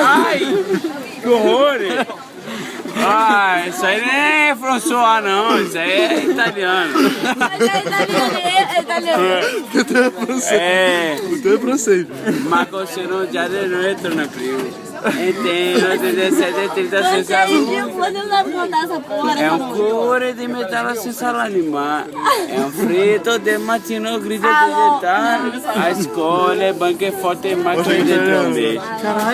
Ai, que horror! Ah, isso aí não é François não, isso aí é italiano. É italiano. O teu é francês. O teu é francês. Ma conoscono già del retorno più. Entendo, 17, 36 alunos. Quando não contar essa porra, É um cuore di metallo senza l'anima. È un freddo del mattino grigio vegetale. A scuola, banche forti e macchine dentro me.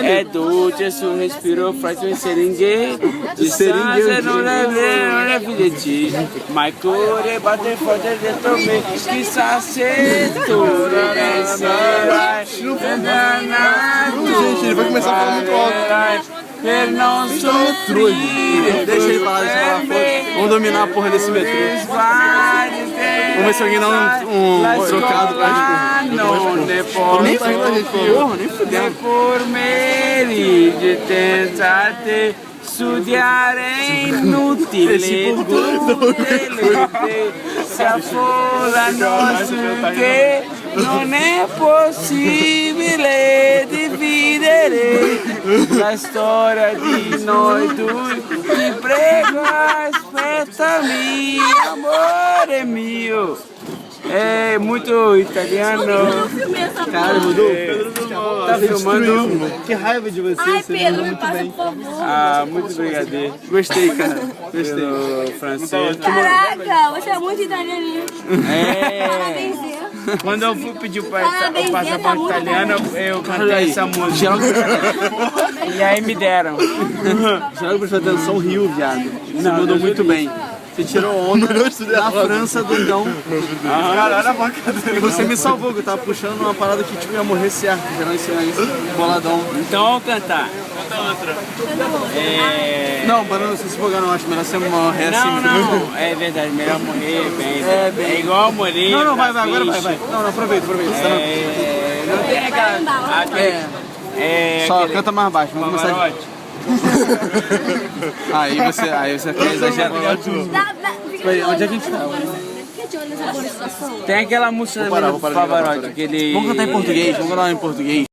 È dolce sul respiro fratto in seringue. Distanza non è fidetti. Ma il cuore batte forte dentro me. Chissà se tu riescerai. Gente, ele vai começar a falar muito alto. Per non soffrire. Deixa ele falar, Vamos dominar a porra desse metrô. Vamos ver se alguém dá um trocado pra gente. Nem fudendo, a gente, porra, nem fudendo. Por meri di tentate studiare è inutile, si affollano sul non è possibile dividere la storia di noi due. Ti prego, aspettami, amore mio. É muito italiano. Caralho, mudou? Tá filmando? Que raiva de você, Ai, você Pedro, lembra me muito passa bem. por favor. Ah, muito obrigado. Gostei, cara. Gostei. No francês. Caraca, você é muito italianinho. É. Parabéns. Quando eu fui pedir o Parabéns, passaporte tá muito italiano, eu cantei essa música. E aí me deram. Será que prestou atenção? Rio, viado. Você mandou muito bem. Você tirou onda na França do então. Caralho, a boca dele. E você me salvou, que eu tava puxando uma parada que tipo ia morrer certo, gerando esse boladão. Então vamos cantar. Canta outra. Não, para não se esfogar não, acho melhor você morrer assim. Não, é verdade, melhor morrer bem. É igual eu morrer. Não, vai, agora vai. Não, aproveita. Não tem aquela. Só canta mais baixo, vamos começar. Aí você quer exagerar. Onde é que a gente tá? Tem aquela música do Pavarotti que ele... Vamos cantar em português, vamos cantar em português.